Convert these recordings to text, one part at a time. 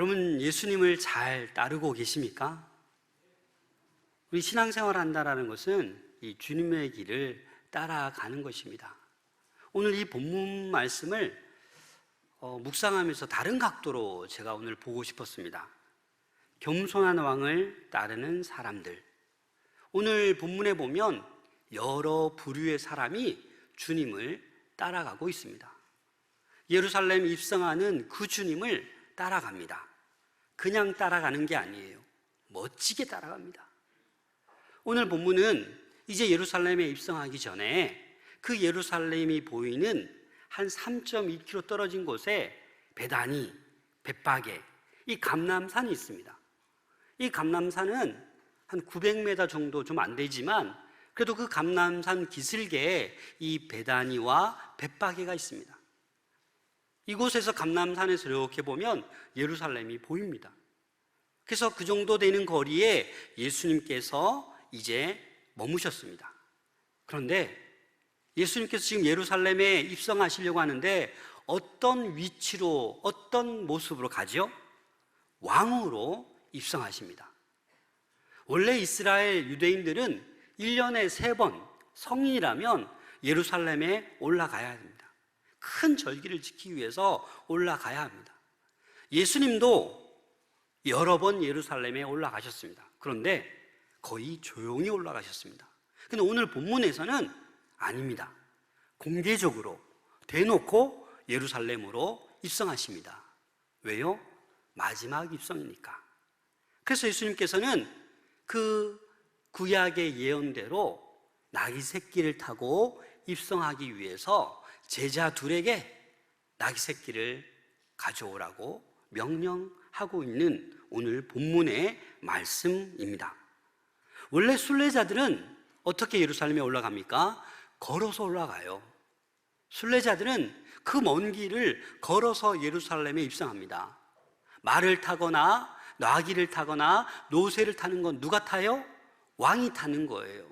여러분, 예수님을 잘 따르고 계십니까? 우리 신앙생활 한다는 것은 이 주님의 길을 따라가는 것입니다. 오늘 이 본문 말씀을 묵상하면서 다른 각도로 제가 오늘 보고 싶었습니다. 겸손한 왕을 따르는 사람들. 오늘 본문에 보면 여러 부류의 사람이 주님을 따라가고 있습니다. 예루살렘 입성하는 그 주님을 따라갑니다. 그냥 따라가는 게 아니에요. 멋지게 따라갑니다. 오늘 본문은 이제 예루살렘에 입성하기 전에 그 예루살렘이 보이는 한 3.2km 떨어진 곳에 베다니, 벳바게, 이 감람산이 있습니다. 이 감람산은 한 900m 정도 좀 안 되지만 그래도 그 감람산 기슭에 이 베다니와 벳바게가 있습니다. 이곳에서 감람산에서 이렇게 보면 예루살렘이 보입니다. 그래서 그 정도 되는 거리에 예수님께서 이제 머무셨습니다. 그런데 예수님께서 지금 예루살렘에 입성하시려고 하는데 어떤 위치로, 어떤 모습으로 가죠? 왕으로 입성하십니다. 원래 이스라엘 유대인들은 1년에 3번 성인이라면 예루살렘에 올라가야 합니다. 큰 절기를 지키기 위해서 올라가야 합니다. 예수님도 여러 번 예루살렘에 올라가셨습니다. 그런데 거의 조용히 올라가셨습니다. 근데 오늘 본문에서는 아닙니다. 공개적으로 대놓고 예루살렘으로 입성하십니다. 왜요? 마지막 입성이니까. 그래서 예수님께서는 그 구약의 예언대로 나귀 새끼를 타고 입성하기 위해서 제자 둘에게 나귀 새끼를 가져오라고 명령하고 있는 오늘 본문의 말씀입니다. 원래 순례자들은 어떻게 예루살렘에 올라갑니까? 걸어서 올라가요. 순례자들은 그 먼 길을 걸어서 예루살렘에 입성합니다. 말을 타거나 나귀를 타거나 노새를 타는 건 누가 타요? 왕이 타는 거예요.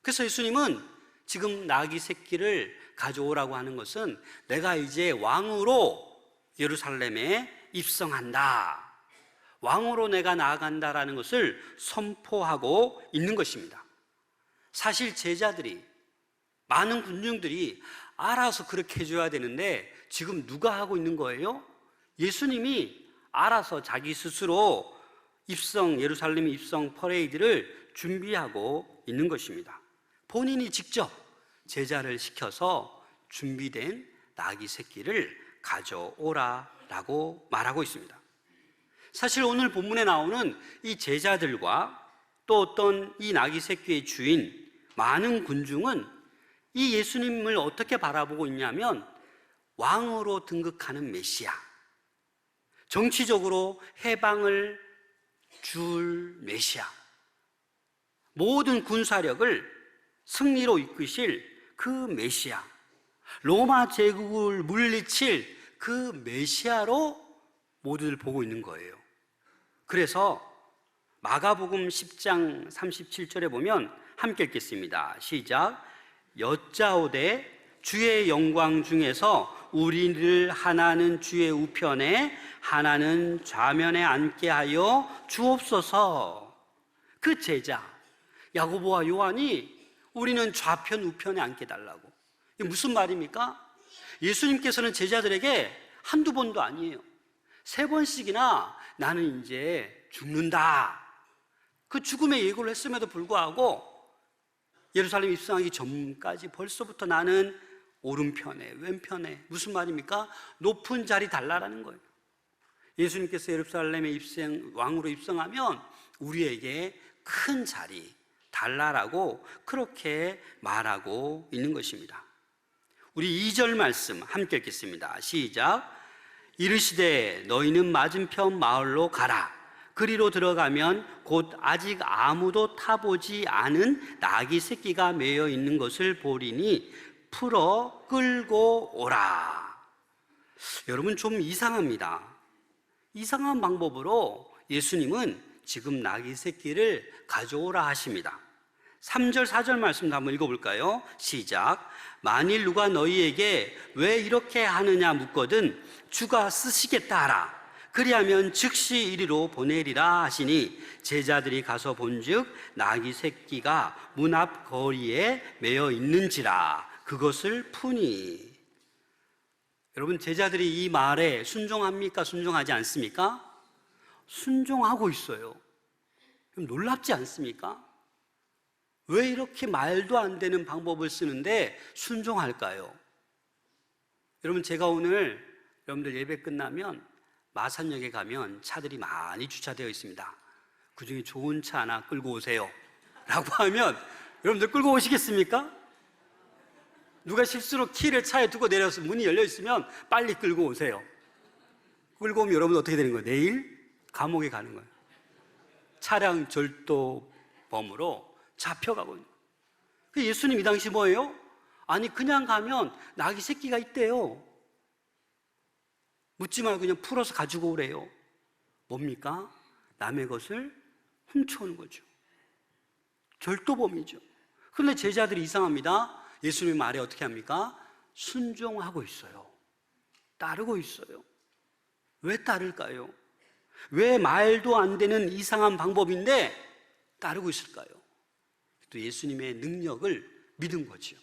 그래서 예수님은 지금 나귀 새끼를 가져오라고 하는 것은 내가 이제 왕으로 예루살렘에 입성한다, 왕으로 내가 나아간다라는 것을 선포하고 있는 것입니다. 사실 제자들이, 많은 군중들이 알아서 그렇게 해줘야 되는데 지금 누가 하고 있는 거예요? 예수님이 알아서 자기 스스로 예루살렘 입성 퍼레이드를 준비하고 있는 것입니다. 본인이 직접 제자를 시켜서 준비된 나귀 새끼를 가져오라라고 말하고 있습니다. 사실 오늘 본문에 나오는 이 제자들과 또 어떤 이 나귀 새끼의 주인, 많은 군중은 이 예수님을 어떻게 바라보고 있냐면 왕으로 등극하는 메시아, 정치적으로 해방을 줄 메시아, 모든 군사력을 승리로 이끄실 그 메시아, 로마 제국을 물리칠 그 메시아로 모두들 보고 있는 거예요. 그래서 마가복음 10장 37절에 보면 함께 읽겠습니다. 시작. 여짜오되 주의 영광 중에서 우리를 하나는 주의 우편에 하나는 좌면에 앉게 하여 주옵소서. 그 제자 야고보와 요한이 우리는 좌편 우편에 앉게 달라고. 이게 무슨 말입니까? 예수님께서는 제자들에게 한두 번도 아니에요, 3번씩이나 나는 이제 죽는다, 그 죽음의 예고를 했음에도 불구하고 예루살렘 입성하기 전까지 벌써부터 나는 오른편에 왼편에, 무슨 말입니까? 높은 자리 달라라는 거예요. 예수님께서 예루살렘에 왕으로 입성하면 우리에게 큰 자리 달라라고 그렇게 말하고 있는 것입니다. 우리 2절 말씀 함께 읽겠습니다. 시작. 이르시되 너희는 맞은편 마을로 가라. 그리로 들어가면 곧 아직 아무도 타보지 않은 나귀 새끼가 매여 있는 것을 보리니 풀어 끌고 오라. 여러분, 좀 이상합니다. 이상한 방법으로 예수님은 지금 나귀 새끼를 가져오라 하십니다. 3절 4절 말씀도 한번 읽어볼까요? 시작. 만일 누가 너희에게 왜 이렇게 하느냐 묻거든 주가 쓰시겠다 하라. 그리하면 즉시 이리로 보내리라 하시니 제자들이 가서 본즉 나귀 새끼가 문 앞 거리에 매어 있는지라 그것을 푸니. 여러분, 제자들이 이 말에 순종합니까? 순종하지 않습니까? 순종하고 있어요. 그럼 놀랍지 않습니까? 왜 이렇게 말도 안 되는 방법을 쓰는데 순종할까요? 여러분, 제가 오늘 여러분들 예배 끝나면 마산역에 가면 차들이 많이 주차되어 있습니다. 그 중에 좋은 차 하나 끌고 오세요 라고 하면 여러분들 끌고 오시겠습니까? 누가 실수로 키를 차에 두고 내려서 문이 열려 있으면 빨리 끌고 오세요. 끌고 오면 여러분 어떻게 되는 거예요? 내일 감옥에 가는 거예요. 차량 절도범으로 잡혀가거든요. 예수님 이 당시 뭐예요? 아니, 그냥 가면 나귀 새끼가 있대요. 묻지 말고 그냥 풀어서 가지고 오래요. 뭡니까? 남의 것을 훔쳐오는 거죠. 절도범이죠. 그런데 제자들이 이상합니다. 예수님 말에 어떻게 합니까? 순종하고 있어요. 따르고 있어요. 왜 따를까요? 왜 말도 안 되는 이상한 방법인데 따르고 있을까요? 또 예수님의 능력을 믿은 거죠.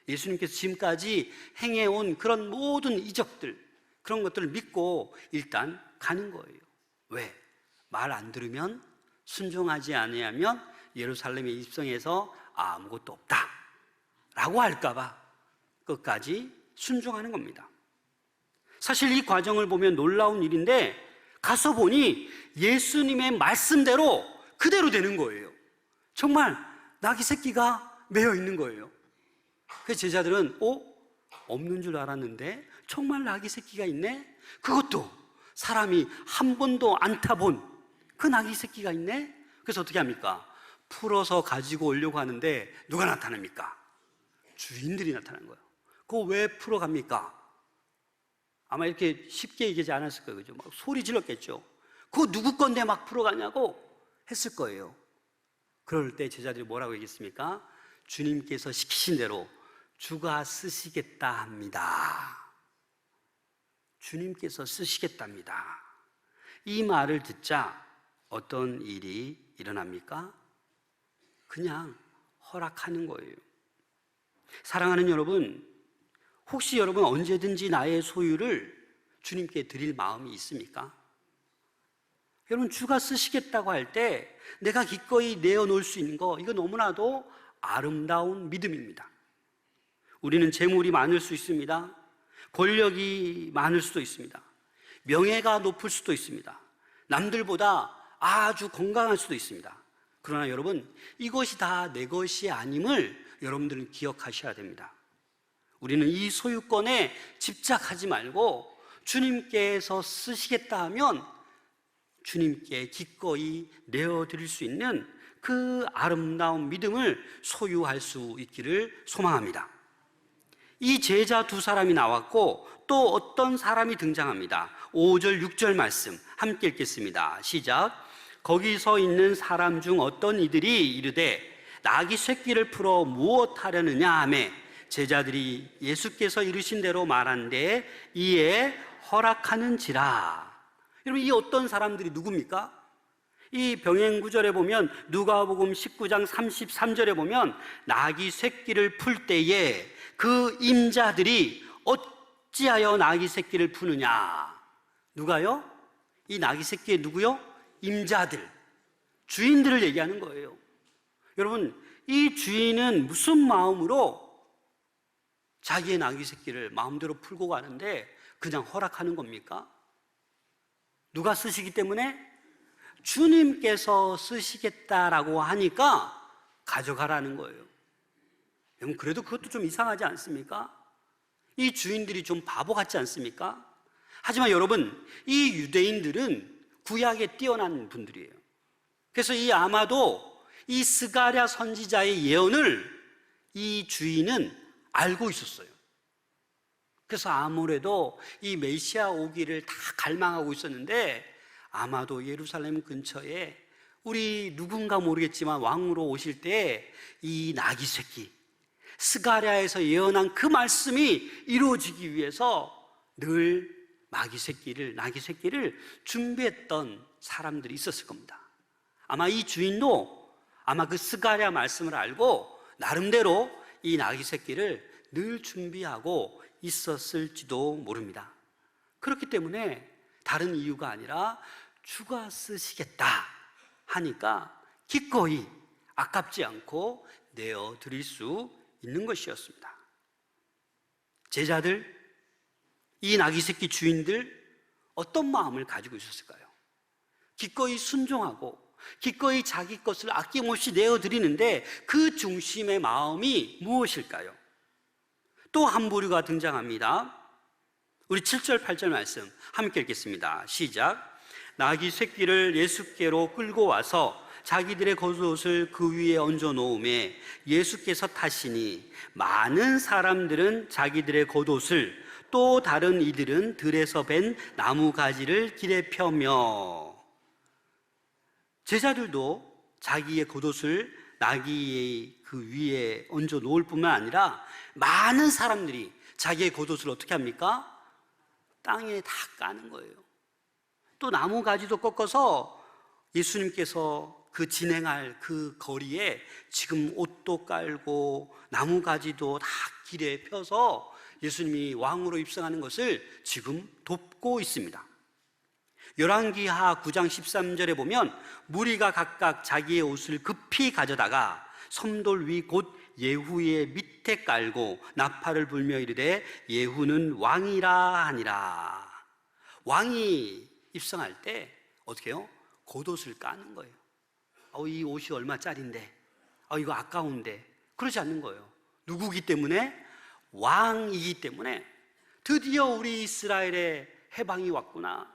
예수님께서 지금까지 행해온 그런 모든 이적들, 그런 것들을 믿고 일단 가는 거예요. 왜? 말 안 들으면, 순종하지 않으면 예루살렘에 입성해서 아무것도 없다 라고 할까봐 끝까지 순종하는 겁니다. 사실 이 과정을 보면 놀라운 일인데 가서 보니 예수님의 말씀대로 그대로 되는 거예요. 정말 나귀 새끼가 매여 있는 거예요. 그래서 제자들은 없는 줄 알았는데 정말 나귀 새끼가 있네? 그것도 사람이 한 번도 안 타본 그 나귀 새끼가 있네? 그래서 어떻게 합니까? 풀어서 가지고 오려고 하는데 누가 나타납니까? 주인들이 나타난 거예요. 그거 왜 풀어갑니까? 아마 이렇게 쉽게 얘기하지 않았을 거예요. 그죠? 막 소리 질렀겠죠. 그거 누구 건데 막 풀어가냐고 했을 거예요. 그럴 때 제자들이 뭐라고 얘기했습니까? 주님께서 시키신 대로 주가 쓰시겠다 합니다. 주님께서 쓰시겠답니다. 이 말을 듣자 어떤 일이 일어납니까? 그냥 허락하는 거예요. 사랑하는 여러분, 혹시 여러분 언제든지 나의 소유를 주님께 드릴 마음이 있습니까? 여러분, 주가 쓰시겠다고 할 때 내가 기꺼이 내어놓을 수 있는 거, 이거 너무나도 아름다운 믿음입니다. 우리는 재물이 많을 수 있습니다. 권력이 많을 수도 있습니다. 명예가 높을 수도 있습니다. 남들보다 아주 건강할 수도 있습니다. 그러나 여러분, 이것이 다 내 것이 아님을 여러분들은 기억하셔야 됩니다. 우리는 이 소유권에 집착하지 말고 주님께서 쓰시겠다 하면 주님께 기꺼이 내어드릴 수 있는 그 아름다운 믿음을 소유할 수 있기를 소망합니다. 이 제자 두 사람이 나왔고 또 어떤 사람이 등장합니다. 5절 6절 말씀 함께 읽겠습니다. 시작. 거기 서 있는 사람 중 어떤 이들이 이르되 나귀 새끼를 풀어 무엇하려느냐 하매 제자들이 예수께서 이르신 대로 말한데 이에 허락하는지라. 여러분, 이 어떤 사람들이 누굽니까? 이 병행구절에 보면 누가복음 19장 33절에 보면 나귀 새끼를 풀 때에 그 임자들이 어찌하여 나귀 새끼를 푸느냐. 누가요? 이 나귀 새끼의 누구요? 임자들, 주인들을 얘기하는 거예요. 여러분, 이 주인은 무슨 마음으로 자기의 나귀 새끼를 마음대로 풀고 가는데 그냥 허락하는 겁니까? 누가 쓰시기 때문에? 주님께서 쓰시겠다라고 하니까 가져가라는 거예요. 여러분, 그래도 그것도 좀 이상하지 않습니까? 이 주인들이 좀 바보 같지 않습니까? 하지만 여러분, 이 유대인들은 구약에 뛰어난 분들이에요. 그래서 아마도 이 스가랴 선지자의 예언을 이 주인은 알고 있었어요. 그래서 아무래도 이 메시아 오기를 다 갈망하고 있었는데 아마도 예루살렘 근처에 우리 누군가 모르겠지만 왕으로 오실 때 이 나귀 새끼, 스가랴에서 예언한 그 말씀이 이루어지기 위해서 늘 나귀 새끼를 준비했던 사람들이 있었을 겁니다. 아마 이 주인도 아마 그 스가랴 말씀을 알고 나름대로 이 나귀 새끼를 늘 준비하고 있었을지도 모릅니다. 그렇기 때문에 다른 이유가 아니라 주가 쓰시겠다 하니까 기꺼이 아깝지 않고 내어드릴 수 있는 것이었습니다. 제자들, 이 나귀 새끼 주인들 어떤 마음을 가지고 있었을까요? 기꺼이 순종하고 기꺼이 자기 것을 아낌없이 내어드리는데 그 중심의 마음이 무엇일까요? 또 한 부류가 등장합니다. 우리 7절 8절 말씀 함께 읽겠습니다. 시작. 나귀 새끼를 예수께로 끌고 와서 자기들의 겉옷을 그 위에 얹어 놓음에 예수께서 타시니 많은 사람들은 자기들의 겉옷을 또 다른 이들은 들에서 벤 나무가지를 길에 펴며, 제자들도 자기의 겉옷을 나귀의 그 위에 얹어 놓을 뿐만 아니라 많은 사람들이 자기의 겉옷을 어떻게 합니까? 땅에 다 까는 거예요. 또 나무가지도 꺾어서 예수님께서 그 진행할 그 거리에 지금 옷도 깔고 나무가지도 다 길에 펴서 예수님이 왕으로 입성하는 것을 지금 돕고 있습니다. 열왕기하 9장 13절에 보면 무리가 각각 자기의 옷을 급히 가져다가 섬돌 위 곧 예후의 밑에 깔고 나팔을 불며 이르되 예후는 왕이라 하니라. 왕이 입성할 때 어떻게 해요? 겉옷을 까는 거예요. 이 옷이 얼마짜린데, 이거 아까운데, 그러지 않는 거예요. 누구기 때문에? 왕이기 때문에 드디어 우리 이스라엘의 해방이 왔구나,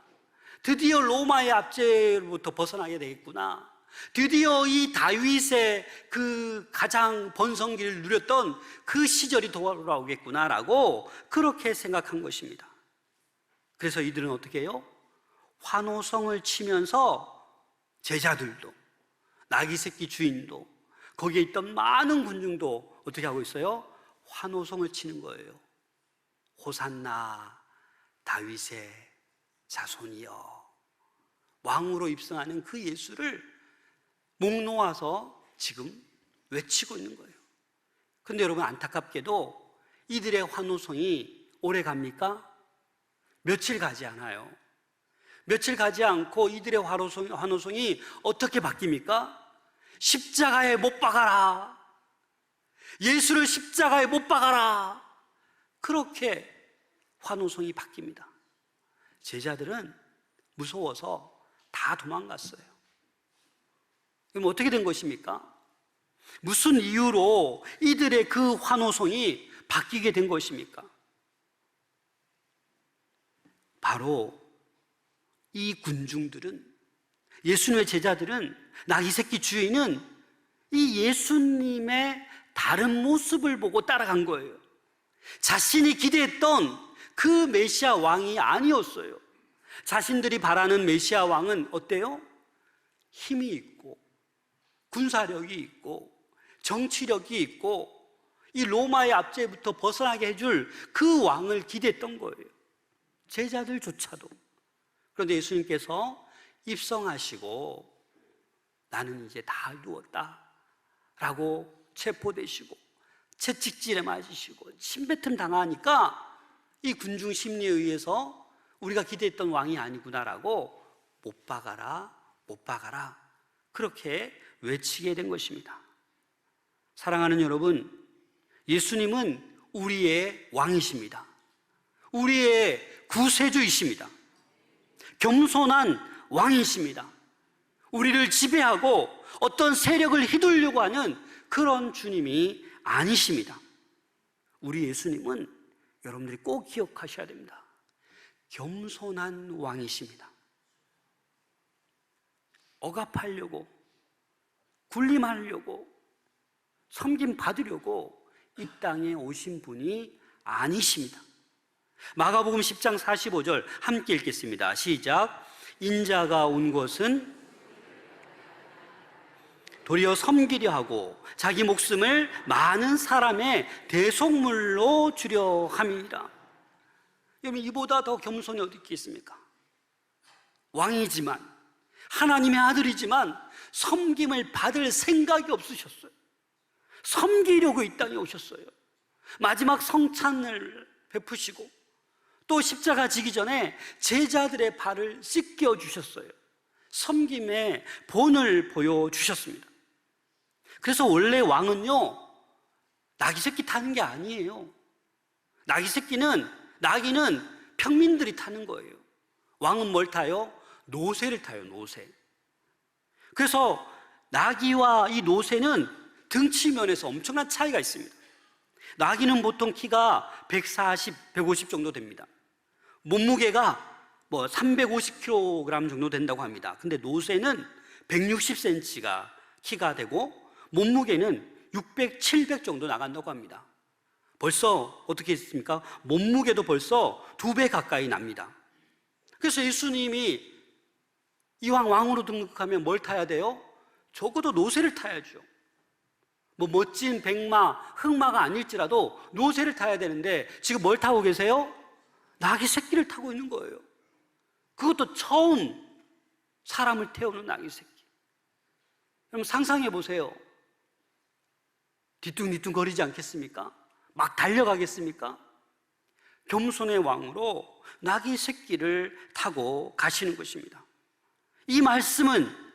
드디어 로마의 압제로부터 벗어나게 되겠구나, 드디어 이 다윗의 그 가장 번성기를 누렸던 그 시절이 돌아오겠구나라고 그렇게 생각한 것입니다. 그래서 이들은 어떻게 해요? 환호성을 치면서 제자들도 나귀 새끼 주인도 거기에 있던 많은 군중도 어떻게 하고 있어요? 환호성을 치는 거예요. 호산나 다윗의 자손이여. 왕으로 입성하는 그 예수를 목 놓아서 지금 외치고 있는 거예요. 그런데 여러분, 안타깝게도 이들의 환호성이 오래 갑니까? 며칠 가지 않아요. 며칠 가지 않고 이들의 환호성이 어떻게 바뀝니까? 십자가에 못 박아라, 예수를 십자가에 못 박아라, 그렇게 환호성이 바뀝니다. 제자들은 무서워서 다 도망갔어요. 그럼 어떻게 된 것입니까? 무슨 이유로 이들의 그 환호성이 바뀌게 된 것입니까? 바로 이 군중들은, 예수님의 제자들은, 나귀 새끼 주인은 이 예수님의 다른 모습을 보고 따라간 거예요. 자신이 기대했던 그 메시아 왕이 아니었어요. 자신들이 바라는 메시아 왕은 어때요? 힘이 있고 군사력이 있고 정치력이 있고 이 로마의 압제부터 벗어나게 해줄 그 왕을 기대했던 거예요, 제자들조차도. 그런데 예수님께서 입성하시고 나는 이제 다 이루었다 라고 체포되시고 채찍질에 맞으시고 침뱉음 당하니까 이 군중 심리에 의해서 우리가 기대했던 왕이 아니구나라고 못 박아라, 못 박아라, 그렇게 외치게 된 것입니다. 사랑하는 여러분, 예수님은 우리의 왕이십니다. 우리의 구세주이십니다. 겸손한 왕이십니다. 우리를 지배하고 어떤 세력을 휘둘려고 하는 그런 주님이 아니십니다. 우리 예수님은 여러분들이 꼭 기억하셔야 됩니다. 겸손한 왕이십니다. 억압하려고, 군림하려고, 섬김 받으려고 이 땅에 오신 분이 아니십니다. 마가복음 10장 45절 함께 읽겠습니다. 시작. 인자가 온 것은 도리어 섬기려 하고 자기 목숨을 많은 사람의 대속물로 주려 함이라. 여러분, 이보다 더 겸손이 어디 있겠습니까? 왕이지만, 하나님의 아들이지만 섬김을 받을 생각이 없으셨어요. 섬기려고 이 땅에 오셨어요. 마지막 성찬을 베푸시고 또 십자가 지기 전에 제자들의 발을 씻겨 주셨어요. 섬김의 본을 보여주셨습니다. 그래서 원래 왕은요, 나귀 새끼 타는 게 아니에요. 나귀는 평민들이 타는 거예요. 왕은 뭘 타요? 노새를 타요, 노새. 그래서 나귀와 이 노새는 등치 면에서 엄청난 차이가 있습니다. 나귀는 보통 키가 140, 150 정도 됩니다. 몸무게가 350kg 정도 된다고 합니다. 근데 노새는 160cm가 키가 되고 몸무게는 600, 700 정도 나간다고 합니다. 벌써 어떻게 했습니까? 몸무게도 벌써 2배 가까이 납니다. 그래서 예수님이 이왕 왕으로 등극하면 뭘 타야 돼요? 적어도 노새를 타야죠. 멋진 백마, 흑마가 아닐지라도 노새를 타야 되는데 지금 뭘 타고 계세요? 나귀 새끼를 타고 있는 거예요. 그것도 처음 사람을 태우는 나귀 새끼. 여러분 상상해 보세요. 뒤뚱뒤뚱 거리지 않겠습니까? 막 달려가겠습니까? 겸손의 왕으로 나귀 새끼를 타고 가시는 것입니다. 이 말씀은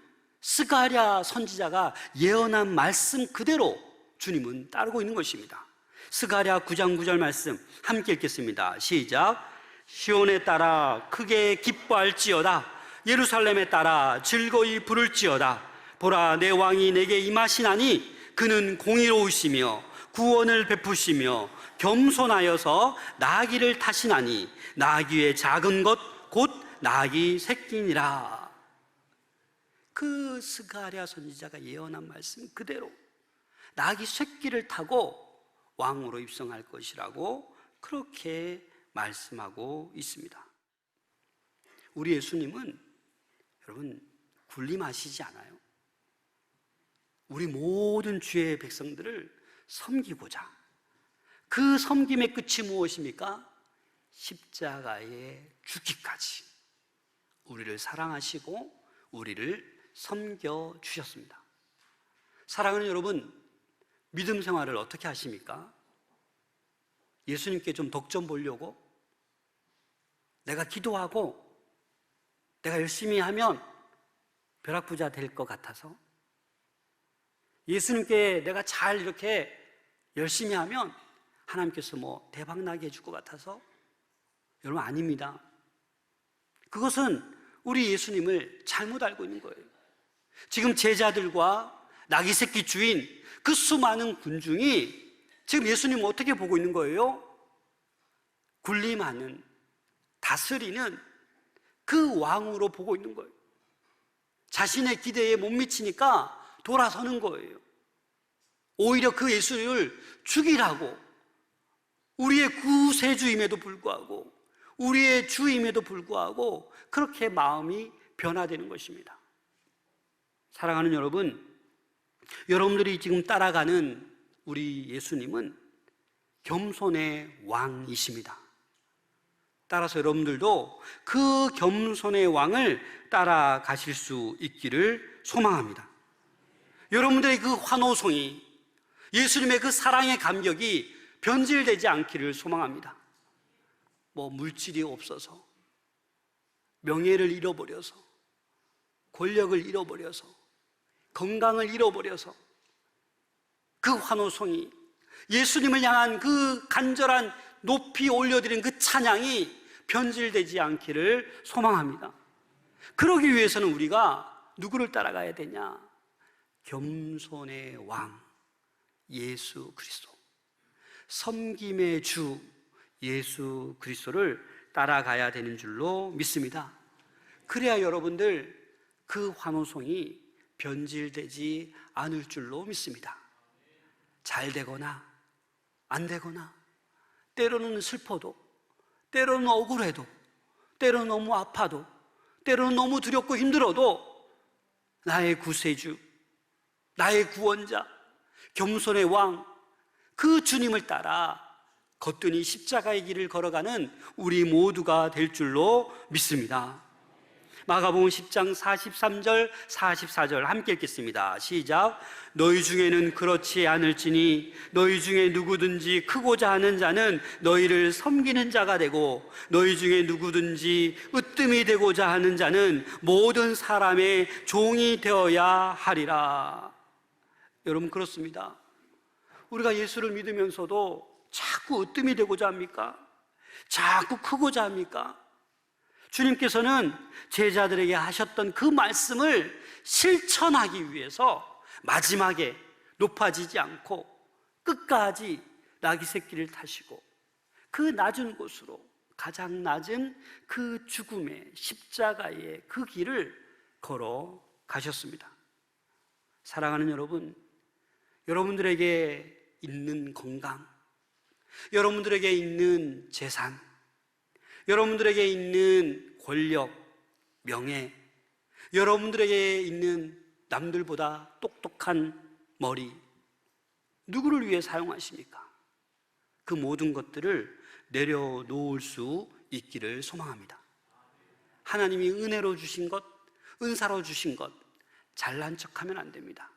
스가랴 선지자가 예언한 말씀 그대로 주님은 따르고 있는 것입니다. 스가랴 9장 9절 말씀 함께 읽겠습니다. 시작. 시온에 따라 크게 기뻐할지어다. 예루살렘에 따라 즐거이 부를지어다. 보라, 내 왕이 내게 임하시나니 그는 공의로우시며 구원을 베푸시며 겸손하여서 나귀를 타시나니 나귀의 작은 것 곧 나귀 새끼니라. 그 스가랴 선지자가 예언한 말씀 그대로 나귀 새끼를 타고 왕으로 입성할 것이라고 그렇게 말씀하고 있습니다. 우리 예수님은 여러분 군림하시지 않아요. 우리 모든 주의 백성들을 섬기고자, 그 섬김의 끝이 무엇입니까? 십자가에 죽기까지 우리를 사랑하시고 우리를 섬겨 주셨습니다. 사랑하는 여러분, 믿음 생활을 어떻게 하십니까? 예수님께 좀 덕 좀 보려고? 내가 기도하고 내가 열심히 하면 벼락부자 될 것 같아서? 예수님께 내가 잘 이렇게 열심히 하면 하나님께서 대박나게 해줄 것 같아서? 여러분 아닙니다. 그것은 우리 예수님을 잘못 알고 있는 거예요. 지금 제자들과 나귀 새끼 주인 그 수많은 군중이 지금 예수님을 어떻게 보고 있는 거예요? 군림하는, 다스리는 그 왕으로 보고 있는 거예요. 자신의 기대에 못 미치니까 돌아서는 거예요. 오히려 그 예수를 죽이라고, 우리의 구세주임에도 불구하고, 우리의 주임에도 불구하고 그렇게 마음이 변화되는 것입니다. 사랑하는 여러분, 여러분들이 지금 따라가는 우리 예수님은 겸손의 왕이십니다. 따라서 여러분들도 그 겸손의 왕을 따라가실 수 있기를 소망합니다. 여러분들의 그 환호성이, 예수님의 그 사랑의 감격이 변질되지 않기를 소망합니다. 물질이 없어서, 명예를 잃어버려서, 권력을 잃어버려서, 건강을 잃어버려서 그 환호성이, 예수님을 향한 그 간절한 높이 올려드린 그 찬양이 변질되지 않기를 소망합니다. 그러기 위해서는 우리가 누구를 따라가야 되냐? 겸손의 왕 예수 그리스도, 섬김의 주 예수 그리스도를 따라가야 되는 줄로 믿습니다. 그래야 여러분들 그 환호성이 변질되지 않을 줄로 믿습니다. 잘 되거나 안 되거나, 때로는 슬퍼도, 때로는 억울해도, 때로는 너무 아파도, 때로는 너무 두렵고 힘들어도 나의 구세주, 나의 구원자, 겸손의 왕, 그 주님을 따라 거뜬히 십자가의 길을 걸어가는 우리 모두가 될 줄로 믿습니다. 마가복음 10장 43절 44절 함께 읽겠습니다. 시작. 너희 중에는 그렇지 않을지니 너희 중에 누구든지 크고자 하는 자는 너희를 섬기는 자가 되고 너희 중에 누구든지 으뜸이 되고자 하는 자는 모든 사람의 종이 되어야 하리라. 여러분, 그렇습니다. 우리가 예수를 믿으면서도 자꾸 으뜸이 되고자 합니까? 자꾸 크고자 합니까? 주님께서는 제자들에게 하셨던 그 말씀을 실천하기 위해서 마지막에 높아지지 않고 끝까지 나귀 새끼를 타시고 그 낮은 곳으로, 가장 낮은 그 죽음의 십자가의 그 길을 걸어 가셨습니다. 사랑하는 여러분, 여러분들에게 있는 건강, 여러분들에게 있는 재산, 여러분들에게 있는 권력, 명예, 여러분들에게 있는 남들보다 똑똑한 머리, 누구를 위해 사용하십니까? 그 모든 것들을 내려놓을 수 있기를 소망합니다. 하나님이 은혜로 주신 것, 은사로 주신 것 잘난 척하면 안 됩니다.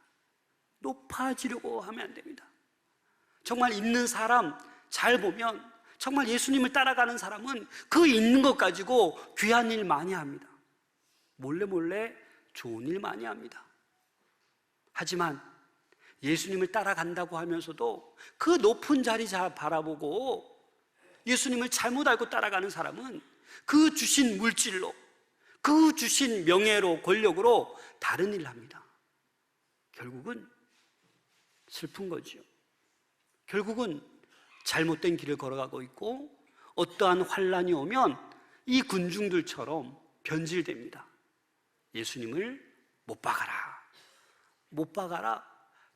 높아지려고 하면 안 됩니다. 정말 있는 사람 잘 보면 정말 예수님을 따라가는 사람은 그 있는 것 가지고 귀한 일 많이 합니다. 몰래 좋은 일 많이 합니다. 하지만 예수님을 따라간다고 하면서도 그 높은 자리 잘 바라보고 예수님을 잘못 알고 따라가는 사람은 그 주신 물질로, 그 주신 명예로, 권력으로 다른 일을 합니다. 결국은 슬픈 거지요. 결국은 잘못된 길을 걸어가고 있고 어떠한 환란이 오면 이 군중들처럼 변질됩니다. 예수님을 못 박아라, 못 박아라,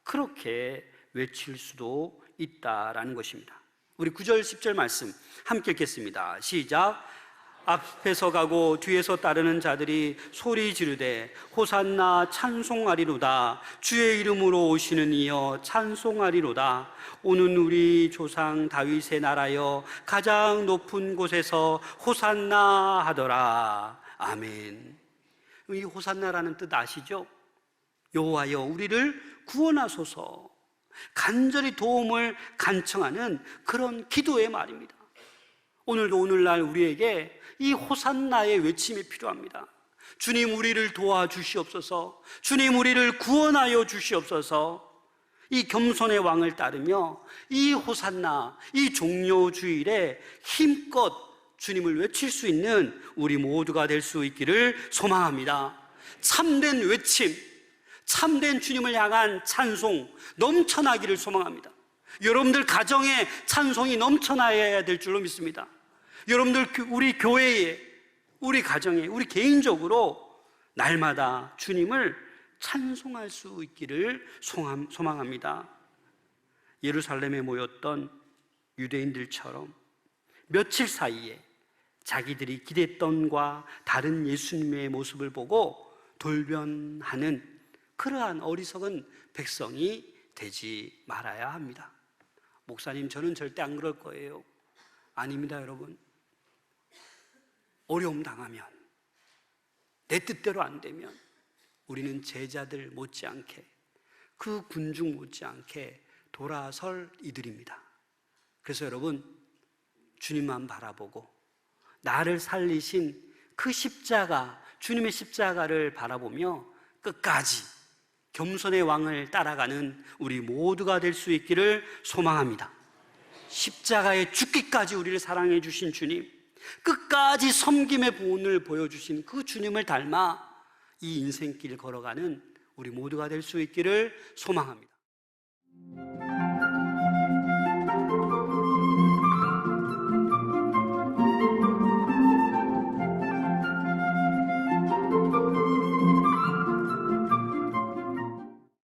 그렇게 외칠 수도 있다라는 것입니다. 우리 9절 10절 말씀 함께 읽겠습니다. 시작. 앞에서 가고 뒤에서 따르는 자들이 소리 지르되 호산나 찬송하리로다. 주의 이름으로 오시는 이여 찬송하리로다. 오는 우리 조상 다윗의 나라여 가장 높은 곳에서 호산나 하더라. 아멘. 이 호산나라는 뜻 아시죠? 여호와여 우리를 구원하소서, 간절히 도움을 간청하는 그런 기도의 말입니다. 오늘도 오늘날 우리에게 이 호산나의 외침이 필요합니다. 주님 우리를 도와주시옵소서, 주님 우리를 구원하여 주시옵소서. 이 겸손의 왕을 따르며 이 호산나, 이 종료주일에 힘껏 주님을 외칠 수 있는 우리 모두가 될 수 있기를 소망합니다. 참된 외침, 참된 주님을 향한 찬송 넘쳐나기를 소망합니다. 여러분들 가정에 찬송이 넘쳐나야 될 줄로 믿습니다. 여러분들 우리 교회에, 우리 가정에, 우리 개인적으로 날마다 주님을 찬송할 수 있기를 소망합니다. 예루살렘에 모였던 유대인들처럼 며칠 사이에 자기들이 기대했던과 다른 예수님의 모습을 보고 돌변하는 그러한 어리석은 백성이 되지 말아야 합니다. 목사님, 저는 절대 안 그럴 거예요. 아닙니다, 여러분. 어려움 당하면, 내 뜻대로 안 되면 우리는 제자들 못지않게, 그 군중 못지않게 돌아설 이들입니다. 그래서 여러분, 주님만 바라보고 나를 살리신 그 십자가, 주님의 십자가를 바라보며 끝까지 겸손의 왕을 따라가는 우리 모두가 될 수 있기를 소망합니다. 십자가에 죽기까지 우리를 사랑해 주신 주님, 끝까지 섬김의 본을 보여주신 그 주님을 닮아 이 인생길 걸어가는 우리 모두가 될 수 있기를 소망합니다.